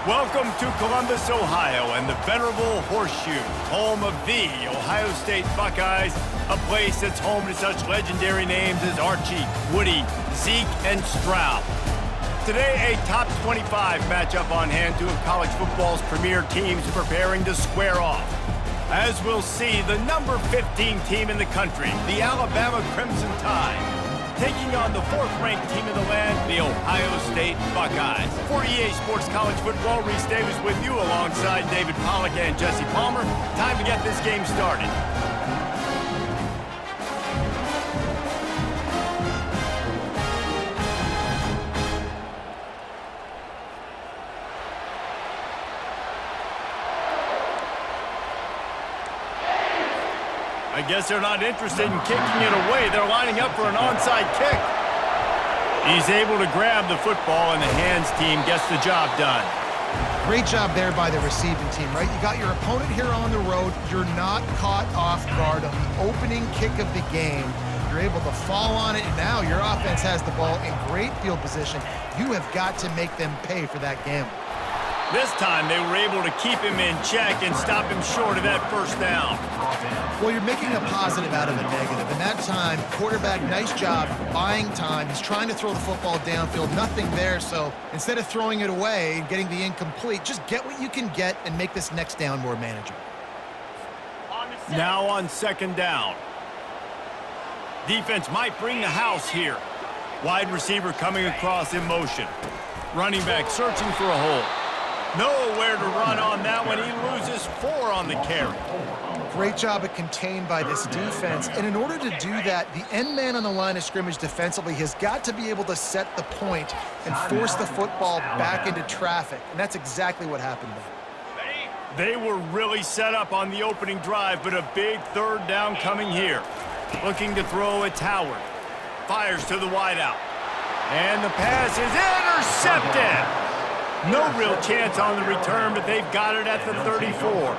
Welcome to Columbus, Ohio, and the venerable Horseshoe, home of the Ohio State Buckeyes, a place that's home to such legendary names as Archie, Woody, Zeke, and Stroud. Today, a top 25 matchup on hand, two of college football's premier teams preparing to square off. As we'll see, the number 15 team in the country, the Alabama Crimson Tide, taking on the fourth-ranked team in the land, the Ohio State Buckeyes. For EA Sports College Football, Reese Davis with you alongside David Pollack and Jesse Palmer. Time to get this game started. I guess they're not interested in kicking it away. They're lining up for an onside kick. He's able to grab the football, and the hands team gets the job done. Great job there by the receiving team, right? You got your opponent here on the road. You're not caught off guard on the opening kick of the game. You're able to fall on it, and now your offense has the ball in great field position. You have got to make them pay for that gamble. This time, they were able to keep him in check and stop him short of that first down. Well, you're making a positive out of a negative, and that time, quarterback, nice job buying time. He's trying to throw the football downfield, nothing there, so instead of throwing it away and getting the incomplete, just get what you can get and make this next down more manageable. Now on second down. Defense might bring the house here. Wide receiver coming across in motion. Running back searching for a hole. Nowhere to run on that one. He loses 4 on the carry. Great job at contained by this defense. And in order to do that, the end man on the line of scrimmage defensively has got to be able to set the point and force the football back into traffic. And that's exactly what happened there. They were really set up on the opening drive, but a big third down coming here. Looking to throw at Howard. Fires to the wideout. And the pass is intercepted. No real chance on the return, but they've got it at the 34.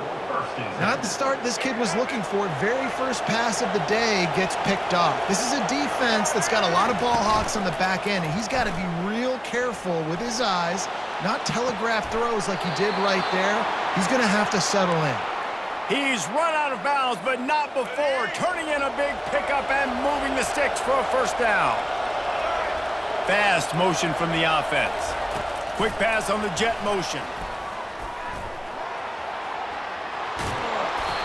Not the start this kid was looking for. Very first pass of the day gets picked off. This is a defense that's got a lot of ball hawks on the back end, and he's got to be real careful with his eyes, not telegraph throws like he did right there. He's going to have to settle in. He's run out of bounds, but not before. Turning in a big pickup and moving the sticks for a first down. Fast motion from the offense. Quick pass on the jet motion.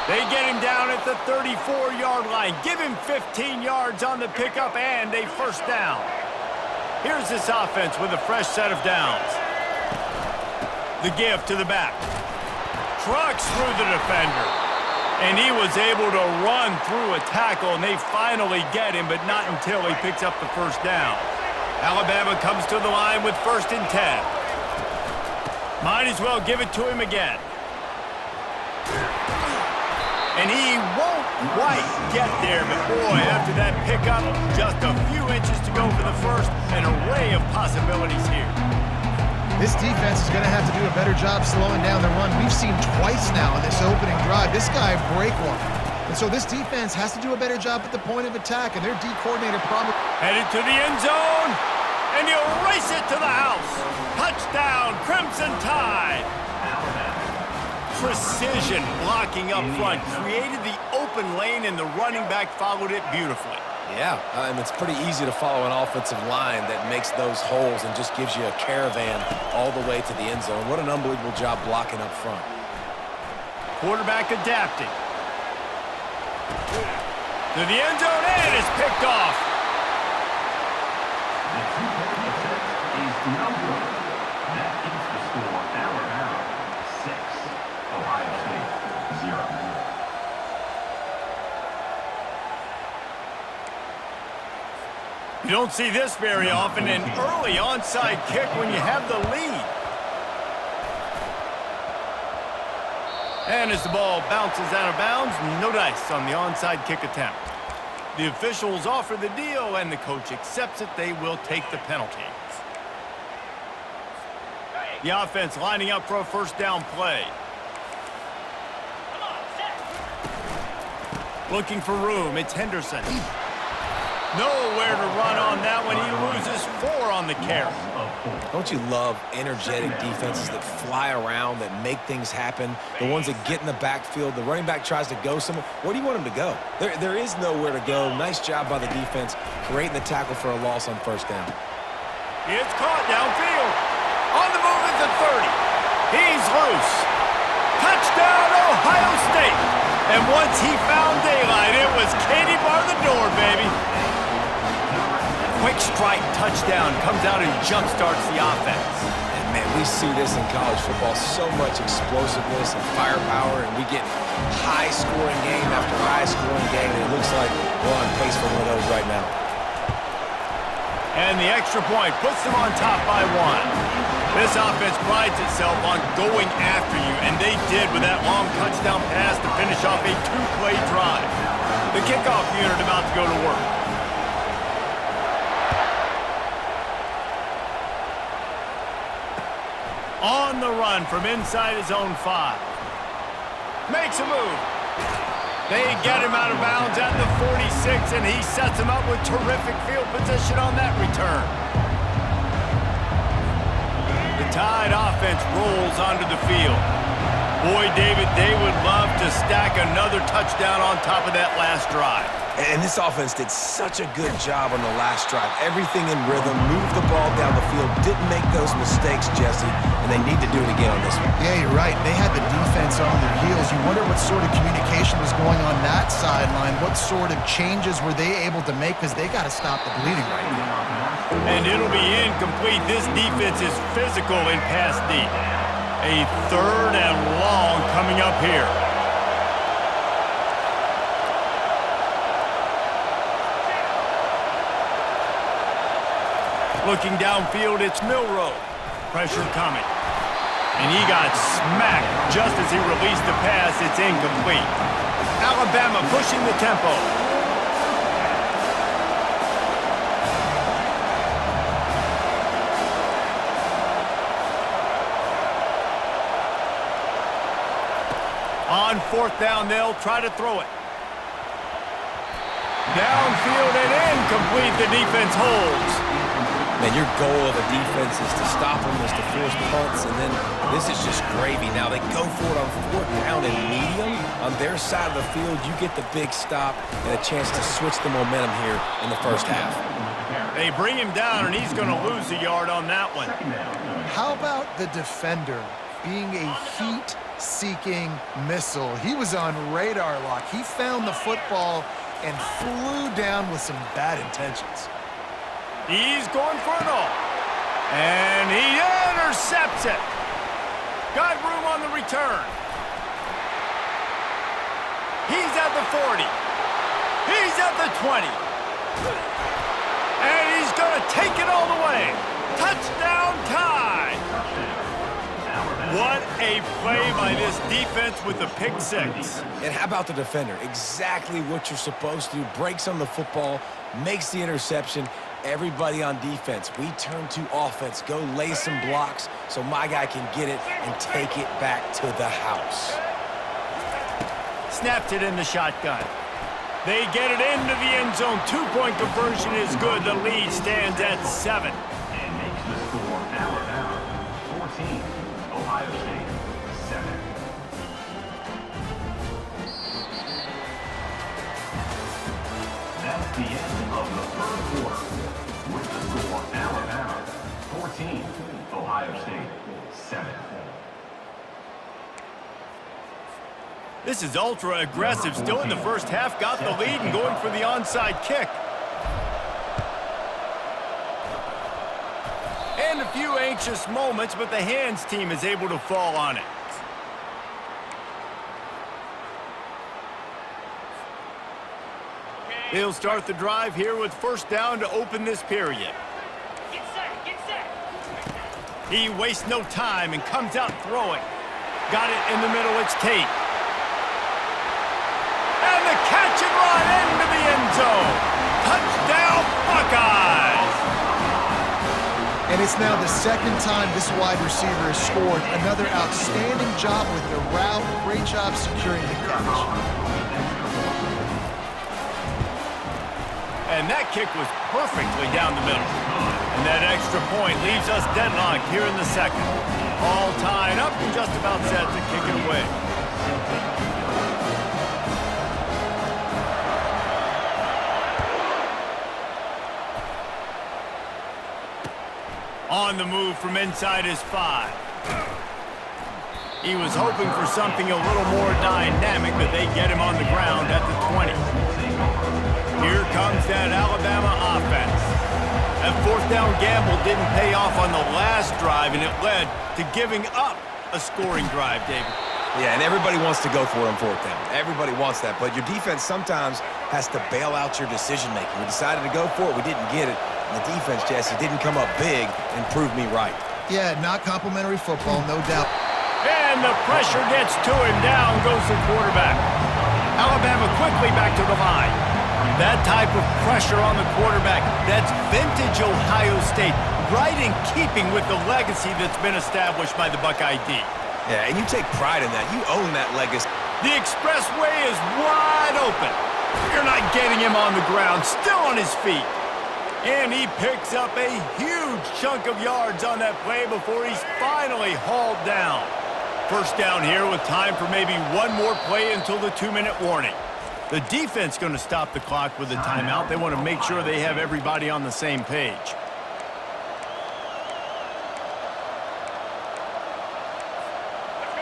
They get him down at the 34-yard line. Give him 15 yards on the pickup and a first down. Here's this offense with a fresh set of downs. The give to the back. Trucks through the defender. And he was able to run through a tackle, and they finally get him, but not until he picks up the first down. Alabama comes to the line with 1st and 10. Might as well give it to him again. And he won't quite get there, but boy, after that pickup, just a few inches to go for the first, an array of possibilities here. This defense is going to have to do a better job slowing down the run. We've seen twice now in this opening drive. This guy break one. And so this defense has to do a better job at the point of attack, and their D coordinator probably... Headed to the end zone, and he'll race it to the house. Touchdown, Crimson Tide. Precision blocking up front created the open lane, and the running back followed it beautifully. Yeah, it's pretty easy to follow an offensive line that makes those holes and just gives you a caravan all the way to the end zone. What an unbelievable job blocking up front. Quarterback adapting. To the end zone, and it's picked off. That is the score. Alabama 6, Ohio State 0. You don't see this very often, an early onside kick when you have the lead. And as the ball bounces out of bounds, no dice on the onside kick attempt. The officials offer the deal, and the coach accepts it. They will take the penalty. The offense lining up for a first down play. Looking for room, it's Henderson. Nowhere to run on that one. He loses 4 on the carry. Don't you love energetic defenses that fly around, that make things happen, the ones that get in the backfield? The running back tries to go somewhere. Where do you want him to go? There is nowhere to go. Nice job by the defense creating the tackle for a loss on first down. It's caught downfield. On the move at the 30. He's loose. Touchdown, Ohio State. And once he found daylight, it was Katie bar the door, baby. Quick strike touchdown comes out and jump-starts the offense. And, man, we see this in college football, so much explosiveness and firepower, and we get high-scoring game after high-scoring game, and it looks like we're on pace for one of those right now. And the extra point puts them on top by 1. This offense prides itself on going after you, and they did with that long touchdown pass to finish off a 2-play drive. The kickoff unit about to go to work. On the run from inside his own 5. Makes a move. They get him out of bounds at the 46, and he sets him up with terrific field position on that return. The Tide offense rolls onto the field. Boy, David, they would love to stack another touchdown on top of that last drive. And this offense did such a good job on the last drive. Everything in rhythm, moved the ball down the field, didn't make those mistakes, Jesse, and they need to do it again on this one. Yeah, you're right. They had the defense on their heels. You wonder what sort of communication was going on that sideline. What sort of changes were they able to make, because they got to stop the bleeding right now. And it'll be incomplete. This defense is physical in pass deep. A 3rd and long coming up here. Looking downfield, it's Milroe. Pressure coming. And he got smacked just as he released the pass. It's incomplete. Alabama pushing the tempo. On 4th down, they'll try to throw it. Downfield and incomplete. The defense holds. Man, your goal of a defense is to stop them, is to force punts, and then this is just gravy. Now they go for it on 4th down and medium. On their side of the field, you get the big stop and a chance to switch the momentum here in the first half. They bring him down, and he's going to lose a yard on that one. How about the defender being a heat-seeking missile? He was on radar lock. He found the football and flew down with some bad intentions. He's going for it all. And he intercepts it. Got room on the return. He's at the 40. He's at the 20. And he's going to take it all the way. Touchdown Tide. What a play by this defense with the pick 6. And how about the defender? Exactly what you're supposed to do. Breaks on the football, makes the interception. Everybody on defense, we turn to offense. Go lay some blocks so my guy can get it and take it back to the house. Snapped it in the shotgun. They get it into the end zone. 2-point conversion is good. The lead stands at 7. And makes the score Alabama 14, Ohio State 7. That's the end of the 3rd quarter. With the score Alabama 14, Ohio State 7. This is ultra aggressive. Still in the first half. Got the lead and going for the onside kick. And a few anxious moments, but the hands team is able to fall on it. They'll start the drive here with 1st down to open this period. Get set, get set. He wastes no time and comes out throwing. Got it in the middle, it's Tate. And the catch and run into the end zone. Touchdown, Buckeyes! And it's now the 2nd time this wide receiver has scored. Another outstanding job with the route. Great job securing the catch. And that kick was perfectly down the middle. And that extra point leaves us deadlocked here in the second. All tied up and just about set to kick it away. On the move from inside his 5. He was hoping for something a little more dynamic, but they get him on the ground at the 20. Here comes that Alabama offense. That fourth down gamble didn't pay off on the last drive, and it led to giving up a scoring drive, David. Yeah, and everybody wants to go for it on fourth down. Everybody wants that, but your defense sometimes has to bail out your decision-making. We decided to go for it. We didn't get it. And the defense, Jesse, didn't come up big and prove me right. Yeah, not complimentary football, no doubt. And the pressure gets to him. Down goes the quarterback. Alabama quickly back to the line. That type of pressure on the quarterback, that's vintage Ohio State, right in keeping with the legacy that's been established by the Buckeye D. Yeah, and you take pride in that. You own that legacy. The expressway is wide open. You're not getting him on the ground, still on his feet. And he picks up a huge chunk of yards on that play before he's finally hauled down. First down here with time for maybe one more play until the 2-minute warning. The defense going to stop the clock with a timeout. They want to make sure they have everybody on the same page.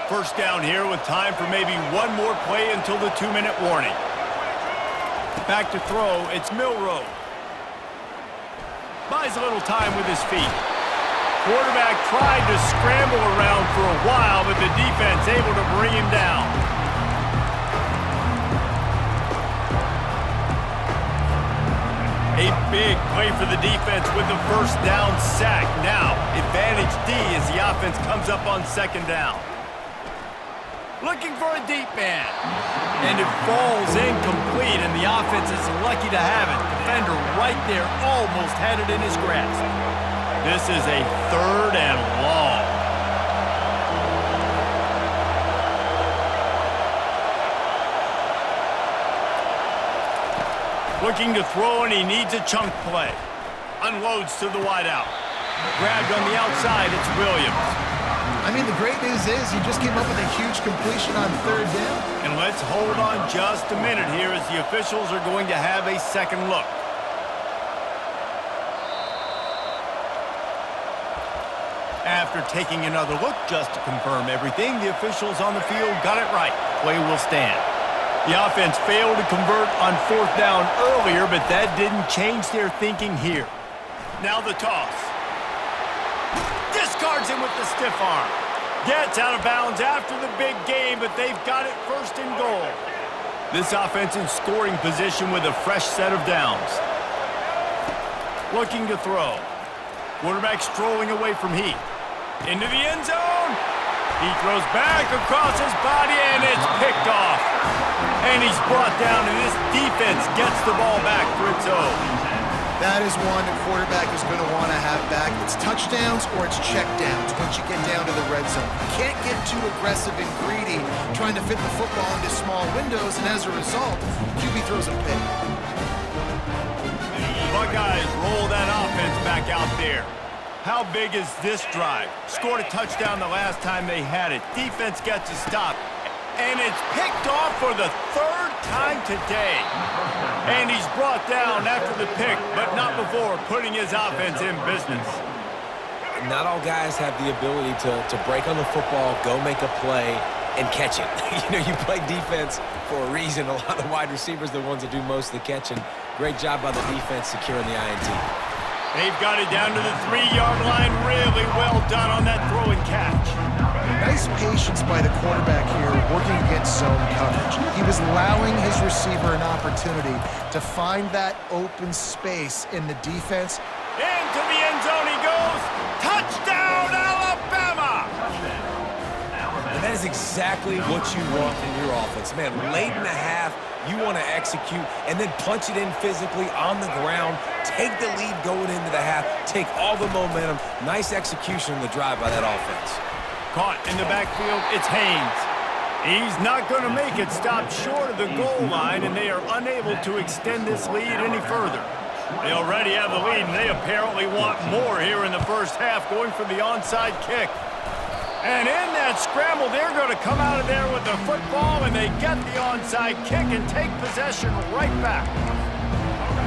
First down here with time for maybe one more play until the 2-minute warning. Back to throw, it's Milroe. Buys a little time with his feet. Quarterback tried to scramble around for a while, but the defense able to bring him down. A big play for the defense with the first down sack. Now, advantage D as the offense comes up on second down. Looking for a deep man. And it falls incomplete, and the offense is lucky to have it. Defender right there almost had it in his grasp. This is a 3rd and long. Looking to throw, and he needs a chunk play. Unloads to the wideout. Grabbed on the outside, it's Williams. I mean, the great news is he just came up with a huge completion on 3rd down. And let's hold on just a minute here as the officials are going to have a second look. After taking another look just to confirm everything, the officials on the field got it right. Play will stand. The offense failed to convert on 4th down earlier, but that didn't change their thinking here. Now the toss. Discards him with the stiff arm. Gets out of bounds after the big game, but they've got it 1st and goal. This offense in scoring position with a fresh set of downs. Looking to throw. Quarterback strolling away from Heath. Into the end zone. He throws back across his body, and it's picked off. And he's brought down, and this defense gets the ball back for its own. That is one the quarterback is going to want to have back. It's touchdowns or it's checkdowns once you get down to the red zone. You can't get too aggressive and greedy trying to fit the football into small windows, and as a result, QB throws a pick. Buckeyes roll that offense back out there. How big is this drive? Scored a touchdown the last time they had it. Defense gets a stop. And it's picked off for the 3rd time today. And he's brought down after the pick, but not before putting his offense in business. Not all guys have the ability to break on the football, go make a play, and catch it. You play defense for a reason. A lot of wide receivers are the ones that do most of the catching. Great job by the defense securing the INT. They've got it down to the 3-yard line. Really well done on that throw and catch. Nice patience by the quarterback here working against zone coverage. He was allowing his receiver an opportunity to find that open space in the defense. Into the end zone he goes. Touchdown, Alabama! And that is exactly what you want from your offense. Man, late in the half, you want to execute and then punch it in physically on the ground, take the lead going into the half, take all the momentum. Nice execution in the drive by that offense. Caught in the backfield, it's Haynes. He's not going to make it, stop short of the goal line, and they are unable to extend this lead any further. They already have the lead, and they apparently want more here in the first half, going for the onside kick. And in that scramble, they're going to come out of there with the football, and they get the onside kick and take possession right back.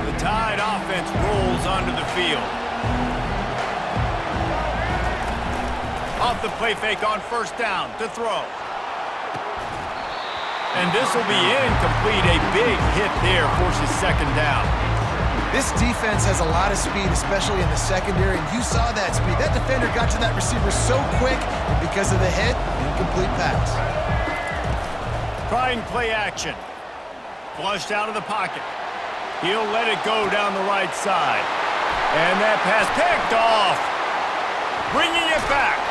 The Tide offense rolls onto the field. Off the play fake on first down to throw. And this will be incomplete. A big hit there forces second down. This defense has a lot of speed, especially in the secondary, and you saw that speed. That defender got to that receiver so quick, and because of the hit, incomplete pass. Trying play action. Flushed out of the pocket. He'll let it go down the right side. And that pass picked off. Bringing it back.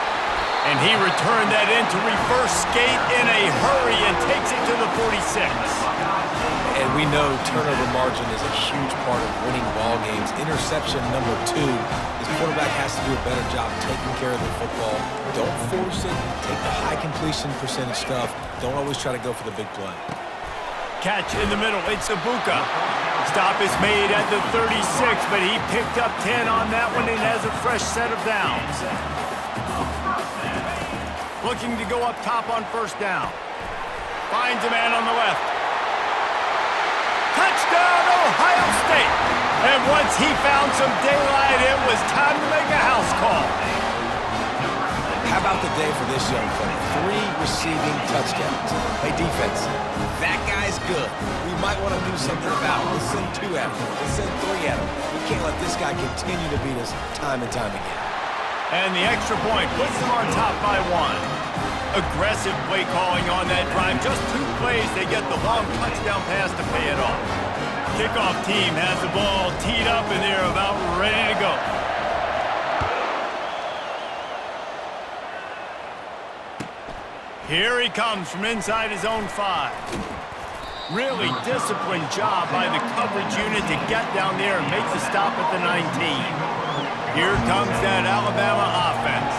And he returned that into reverse skate in a hurry and takes it to the 46. And we know turnover margin is a huge part of winning ball games. Interception number 2. His quarterback has to do a better job taking care of the football. Don't force it. Take the high completion percentage stuff. Don't always try to go for the big play. Catch in the middle. It's Ibuka. Stop is made at the 36, but he picked up 10 on that one and has a fresh set of downs. Looking to go up top on first down. Finds a man on the left. Touchdown, Ohio State! And once he found some daylight, it was time to make a house call. How about the day for this young fella? 3 receiving touchdowns. Hey, defense, that guy's good. We might want to do something about it. Let's send 2 at him. Let's send 3 at him. We can't let this guy continue to beat us time and time again. And the extra point puts them on top by 1. Aggressive play calling on that drive. Just 2 plays, they get the long touchdown pass to pay it off. Kickoff team has the ball teed up, and they're about ready to go. Here he comes from inside his own 5. Really disciplined job by the coverage unit to get down there and make the stop at the 19. Here comes that Alabama offense.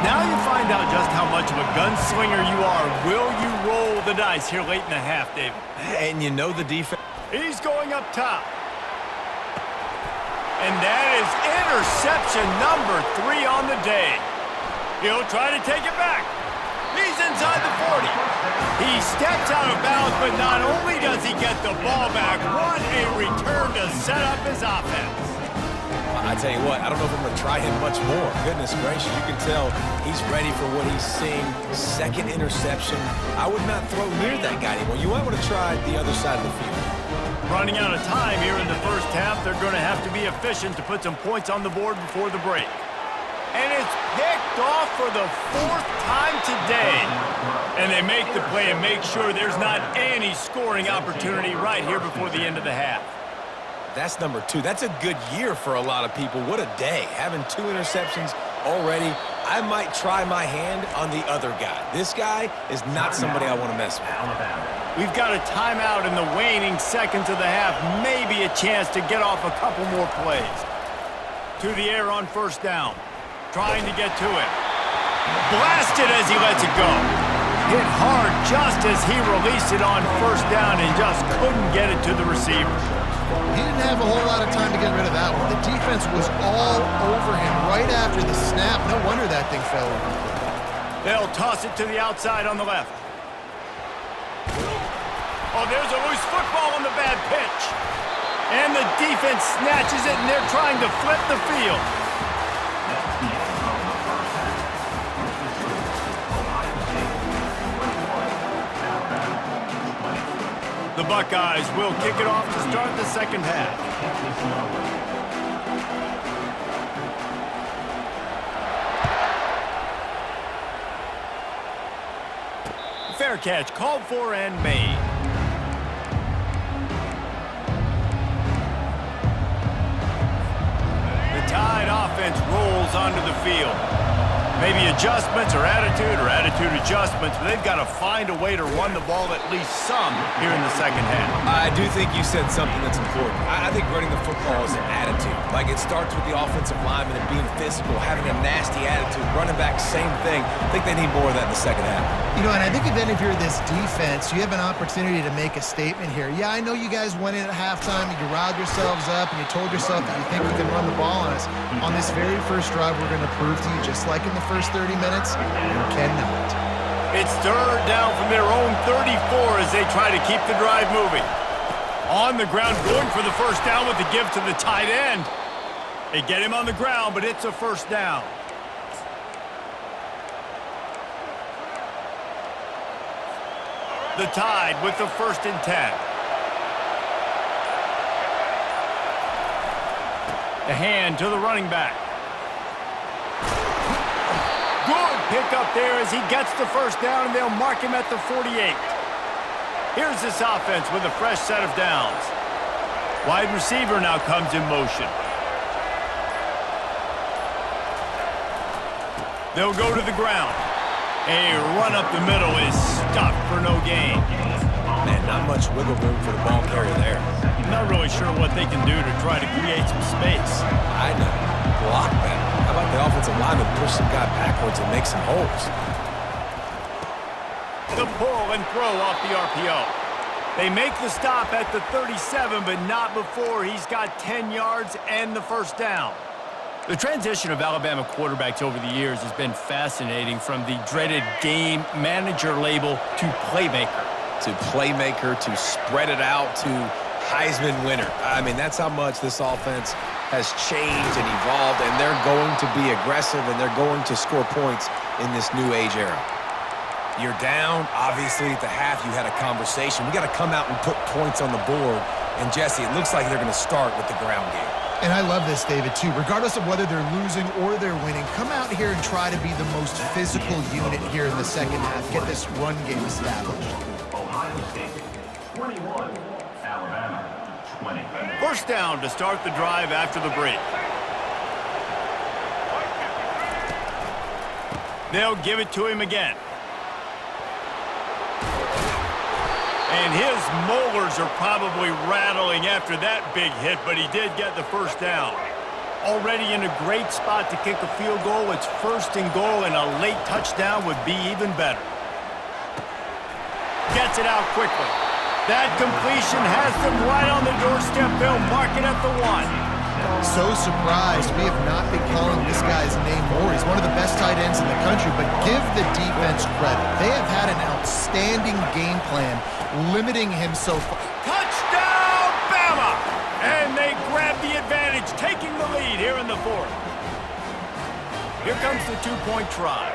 Now you find out just how much of a gunslinger you are. Will you roll the dice here late in the half, David? And you know the defense. He's going up top. And that is interception number 3 on the day. He'll try to take it back. He's inside the 40. He steps out of bounds, but not only does he get the ball back, what a return to set up his offense. I tell you what, I don't know if I'm going to try him much more. Goodness gracious, you can tell he's ready for what he's seeing. Second interception. I would not throw near that guy anymore. You might want to try the other side of the field. Running out of time here in the first half, they're going to have to be efficient to put some points on the board before the break. And it's picked off for the 4th time today. And they make the play and make sure there's not any scoring opportunity right here before the end of the half. That's number 2. That's a good year for a lot of people. What a day. Having 2 interceptions already. I might try my hand on the other guy. This guy is not somebody I want to mess with. We've got a timeout in the waning seconds of the half. Maybe a chance to get off a couple more plays. To the air on first down. Trying to get to it. Blasted as he lets it go. Hit hard just as he released it on first down and just couldn't get it to the receiver. He didn't have a whole lot of time to get rid of that one. The defense was all over him right after the snap. No wonder that thing fell incomplete. They'll toss it to the outside on the left. Oh, there's a loose football on the bad pitch. And the defense snatches it, and they're trying to flip the field. The Buckeyes will kick it off to start the second half. Fair catch called for and made. The Tide offense rolls onto the field. Maybe adjustments or attitude adjustments, but they've got to find a way to run the ball at least some here in the second half. I do think you said something that's important. I think running the football is an attitude. Like, it starts with the offensive lineman and being physical, having a nasty attitude. Running back, same thing. I think they need more of that in the second half. You know, and I think then if you're this defense, you have an opportunity to make a statement here. Yeah, I know you guys went in at halftime and you riled yourselves up and you told yourself that you think you can run the ball on us. On this very first drive, we're going to prove to you, just like in the first 30 minutes, you cannot. It's third down from their own 34 as they try to keep the drive moving. On the ground, going for the first down with the give to the tight end. They get him on the ground, but it's a first down. The Tide with the 1st and 10. The hand to the running back. Good pick up there as he gets the first down, and they'll mark him at the 48. Here's this offense with a fresh set of downs. Wide receiver now comes in motion. They'll go to the ground. A run up the middle is stuffed for no gain. Man, not much wiggle room for the ball carrier there. Not really sure what they can do to try to create some space. I know. Block better. How about the offensive lineman push some guy backwards and make some holes? The pull and throw off the RPO. They make the stop at the 37, but not before he's got 10 yards and the first down. The transition of Alabama quarterbacks over the years has been fascinating, from the dreaded game manager label to playmaker. To playmaker, to spread it out, to Heisman winner. I mean, that's how much this offense has changed and evolved, and they're going to be aggressive, and they're going to score points in this new age era. You're down. Obviously, at the half, you had a conversation. We got to come out and put points on the board. And, Jesse, it looks like they're going to start with the ground game. And I love this, David, too. Regardless of whether they're losing or they're winning, come out here and try to be the most physical unit here in the second half. Get this run game established. Ohio State 21, Alabama 20. First down to start the drive after the break. They'll give it to him again. And his molars are probably rattling after that big hit, but he did get the first down. Already in a great spot to kick a field goal. It's 1st and goal, and a late touchdown would be even better. Gets it out quickly. That completion has them right on the doorstep. They'll mark it at the 1. So surprised we have not been calling this guy's name more. He's one of the best tight ends in the country, but give the defense credit. They have had an outstanding game plan, limiting him so far. Touchdown, Bama! And they grab the advantage, taking the lead here in the 4th. Here comes the 2-point try.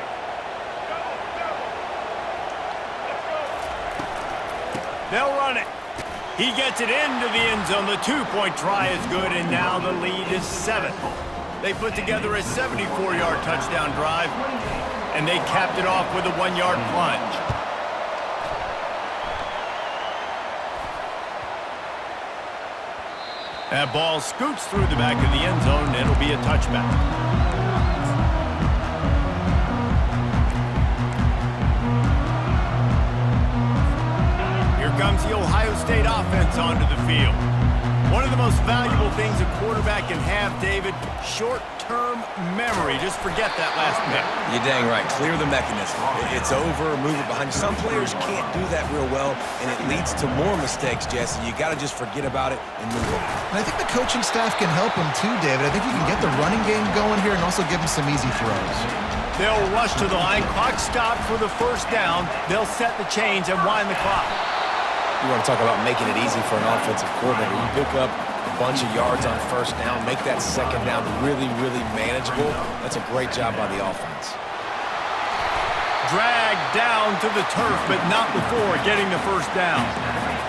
They'll run it. He gets it into the end zone. The 2-point try is good, and now the lead is 7. They put together a 74-yard touchdown drive, and they capped it off with a 1-yard plunge. That ball scoots through the back of the end zone, and it'll be a touchback. Comes the Ohio State offense onto the field. One of the most valuable things a quarterback can have, David, short-term memory. Just forget that last pick. You're dang right. Clear the mechanism. It's over, move it behind you. Some players can't do that real well, and it leads to more mistakes, Jesse. You got to just forget about it and move on. And I think the coaching staff can help him too, David. I think you can get the running game going here and also give him some easy throws. They'll rush to the line. Clock stopped for the first down. They'll set the chains and wind the clock. You want to talk about making it easy for an offensive coordinator. You pick up a bunch of yards on first down, make that second down really, really manageable. That's a great job by the offense. Dragged down to the turf, but not before getting the first down.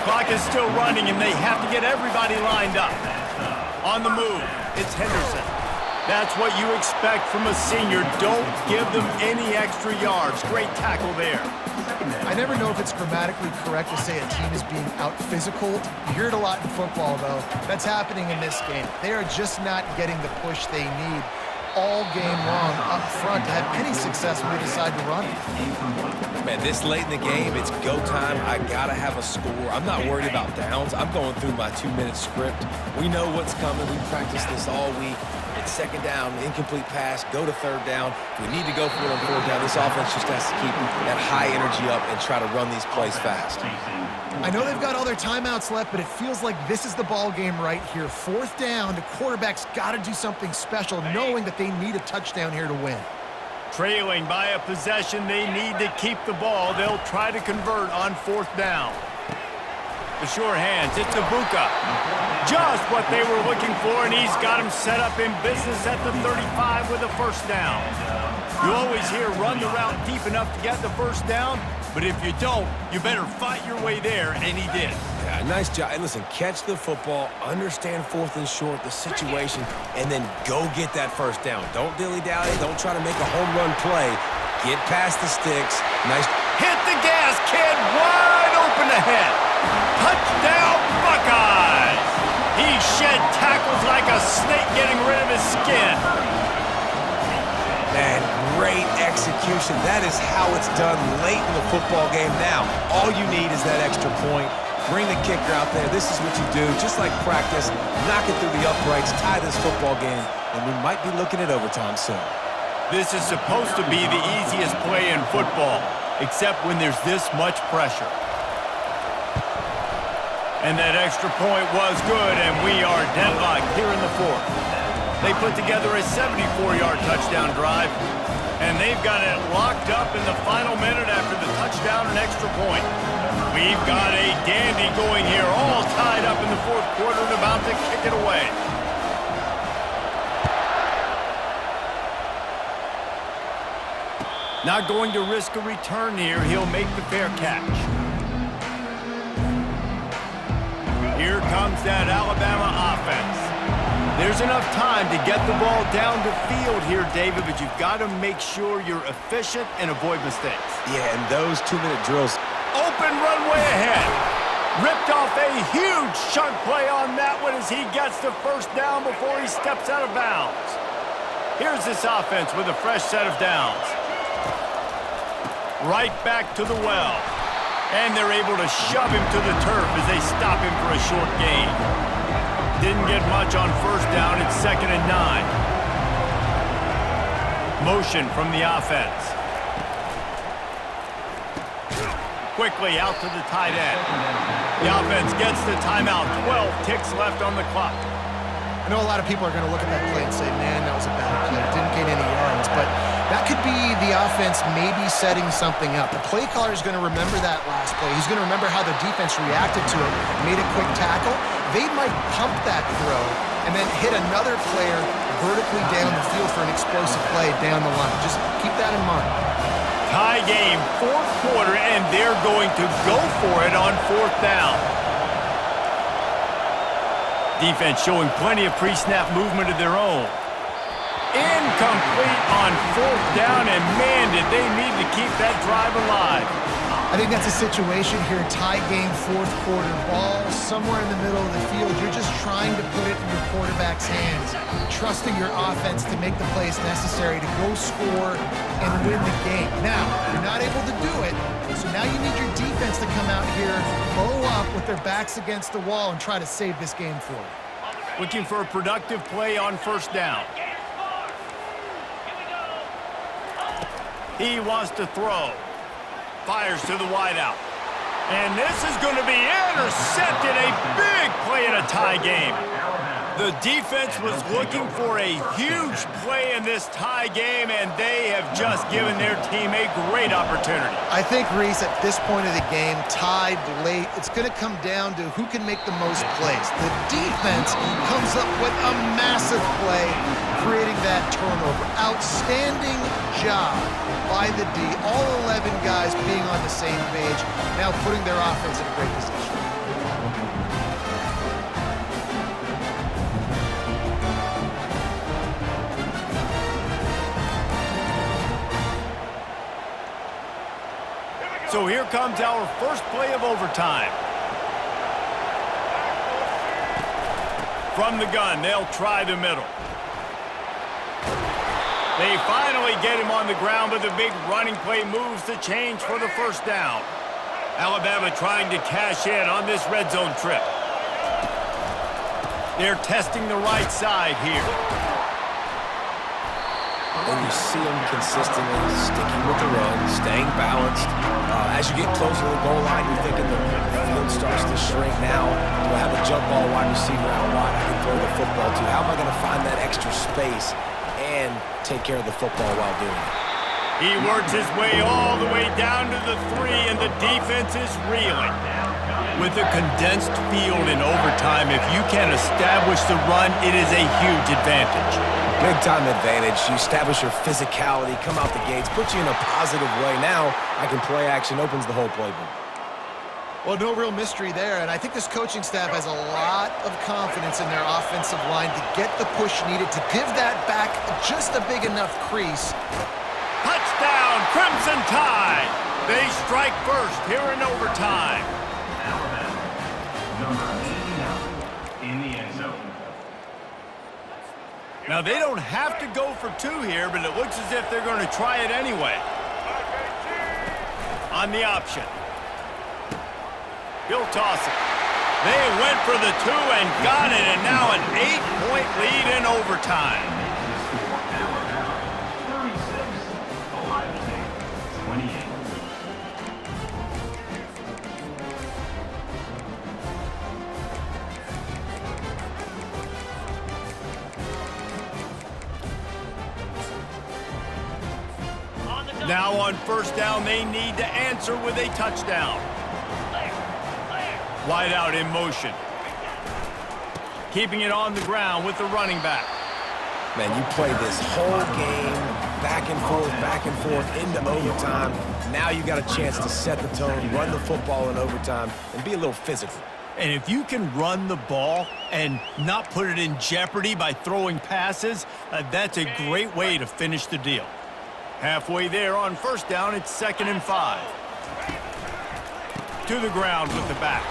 Clock is still running, and they have to get everybody lined up. On the move, it's Henderson. That's what you expect from a senior. Don't give them any extra yards. Great tackle there. I never know if it's grammatically correct to say a team is being out-physical. You hear it a lot in football, though. That's happening in this game. They are just not getting the push they need. all game long up front to have any success when they decide to run it. Man, this late in the game, it's go time. I got to have a score. I'm not worried about downs. I'm going through my 2-minute script. We know what's coming. We practiced this all week. It's second down, incomplete pass, go to third down. We need to go for it on fourth down. This offense just has to keep that high energy up and try to run these plays fast. I know they've got all their timeouts left, but it feels like this is the ball game right here. Fourth down, the quarterback's got to do something special, knowing that they need a touchdown here to win. Trailing by a possession, they need to keep the ball. They'll try to convert on fourth down. The sure hands, it's Ibuka. Just what they were looking for, and he's got him set up in business at the 35 with a first down. You always hear run the route deep enough to get the first down, but if you don't, you better fight your way there, and he did. Yeah, nice job. And listen, catch the football, understand fourth and short, the situation, and then go get that first down. Don't dilly-dally. Don't try to make a home run play. Get past the sticks. Nice. Hit the gas, kid. Wide open ahead. Touchdown, Buckeyes. He shed tackles like a snake getting rid of his skin. Man, great execution. That is how it's done late in the football game. Now, all you need is that extra point. Bring the kicker out there. This is what you do. Just like practice, knock it through the uprights, tie this football game, and we might be looking at overtime soon. This is supposed to be the easiest play in football, except when there's this much pressure. And that extra point was good, and we are deadlocked here in the fourth. They put together a 74-yard touchdown drive, and they've got it locked up in the final minute after the touchdown and extra point. We've got a dandy going here, all tied up in the fourth quarter and about to kick it away. Not going to risk a return here. He'll make the fair catch. Here comes that Alabama offense. There's enough time to get the ball down the field here, David, but you've got to make sure you're efficient and avoid mistakes. Yeah, and those 2-minute drills. Open runway ahead. Ripped off a huge chunk play on that one as he gets the first down before he steps out of bounds. Here's this offense with a fresh set of downs. Right back to the well. And they're able to shove him to the turf as they stop him for a short gain. Didn't get much on first down. It's 2nd and 9. Motion from the offense. Quickly out to the tight end. The offense gets the timeout. 12 ticks left on the clock. I know a lot of people are going to look at that play and say, man, that was a bad play. It didn't gain any yards, but that could be the offense maybe setting something up. The play caller is going to remember that last play. He's going to remember how the defense reacted to it, made a quick tackle. They might pump that throw and then hit another player vertically down the field for an explosive play down the line. Just keep that in mind. Tie game, fourth quarter, and they're going to go for it on fourth down. Defense showing plenty of pre-snap movement of their own. Incomplete on fourth down, and man, did they need to keep that drive alive. I think that's a situation here, tie game, fourth quarter, ball somewhere in the middle of the field. You're just trying to put it in your quarterback's hands, trusting your offense to make the plays necessary to go score and win the game. Now, you're not able to do it, so now you need your defense to come out here, bow up with their backs against the wall and try to save this game for you. Looking for a productive play on first down. He wants to throw. Fires to the wideout. And this is going to be intercepted. A big play in a tie game. The defense was looking for a huge play in this tie game, and they have just given their team a great opportunity. I think, Reese, at this point of the game, tied late, it's going to come down to who can make the most plays. The defense comes up with a massive play, creating that turnover. Outstanding job by the D. All 11 guys being on the same page, now putting their offense in a great position. So here comes our first play of overtime. From the gun, they'll try the middle. They finally get him on the ground, but the big running play moves the change for the first down. Alabama trying to cash in on this red zone trip. They're testing the right side here. And you see them consistently sticking with the run, staying balanced. As you get closer to the goal line, you're thinking the field starts to shrink now. Do I have a jump ball wide receiver out wide I can throw the football to? How am I going to find that extra space and take care of the football while doing it? He works his way all the way down to the 3, and the defense is reeling. With a condensed field in overtime, if you can establish the run, it is a huge advantage. Big-time advantage. You establish your physicality, come out the gates, put you in a positive way. Now, I can play action, opens the whole playbook. Well, no real mystery there, and I think this coaching staff has a lot of confidence in their offensive line to get the push needed to give that back just a big enough crease. Touchdown, Crimson Tide! They strike first here in overtime. Alabama, number 89 in the end zone. Now, they don't have to go for 2 here, but it looks as if they're going to try it anyway. On the option. He'll toss it. They went for the 2 and got it, and now an 8-point lead in overtime. Alabama, 36. Ohio State, 28. Now on first down, they need to answer with a touchdown. Wide out in motion. Keeping it on the ground with the running back. Man, you play this whole game back and forth into overtime. Now you got a chance to set the tone, run the football in overtime, and be a little physical. And if you can run the ball and not put it in jeopardy by throwing passes, that's a great way to finish the deal. Halfway there on first down, it's 2nd and 5. To the ground with the back.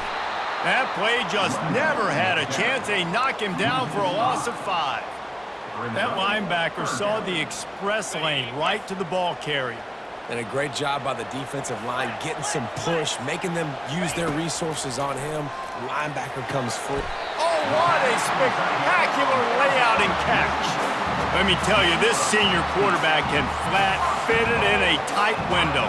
That play just never had a chance. They knock him down for a loss of 5. That linebacker saw the express lane right to the ball carrier. And a great job by the defensive line, getting some push, making them use their resources on him. Linebacker comes free. Oh, what a spectacular layout and catch. Let me tell you, this senior quarterback can flat fit it in a tight window.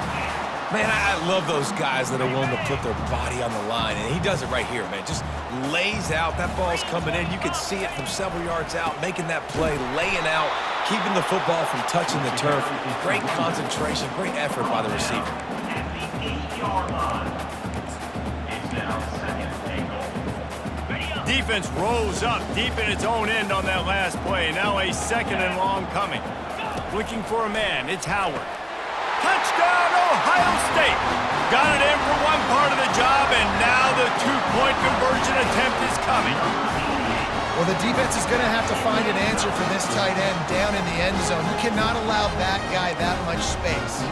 Man, I love those guys that are willing to put their body on the line, and he does it right here, man. Just lays out. That ball's coming in. You can see it from several yards out, making that play, laying out, keeping the football from touching the turf. Great concentration, great effort by the receiver. At the 8-yard line. It's now 2nd and goal. Defense rose up deep in its own end on that last play. Now a 2nd and long coming. Looking for a man. It's Howard. Touchdown, Ohio State. Got it in for one part of the job, and now the 2-point conversion attempt is coming. Well, the defense is going to have to find an answer for this tight end down in the end zone. You cannot allow that guy that much space.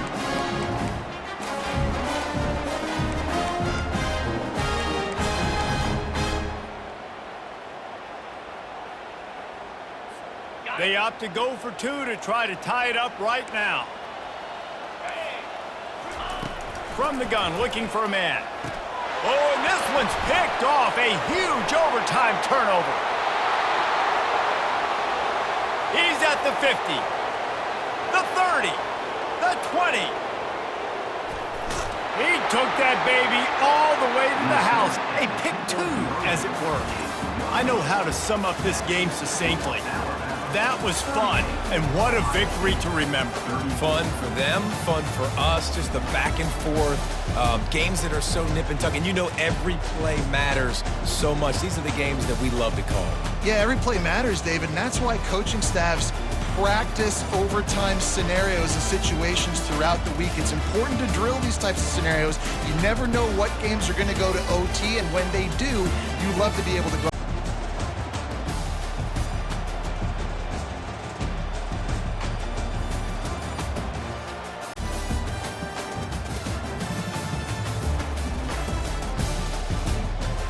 They opt to go for 2 to try to tie it up right now. From the gun, looking for a man. Oh, and this one's picked off. A huge overtime turnover. He's at the 50, the 30, the 20. He took that baby all the way to the house. A pick 2, as it were. I know how to sum up this game succinctly. That was fun, and what a victory to remember. Fun for them, fun for us, just the back and forth, games that are so nip and tuck, and you know every play matters so much. These are the games that we love to call. Yeah, every play matters, David, and that's why coaching staffs practice overtime scenarios and situations throughout the week. It's important to drill these types of scenarios. You never know what games are going to go to OT, and when they do, you love to be able to go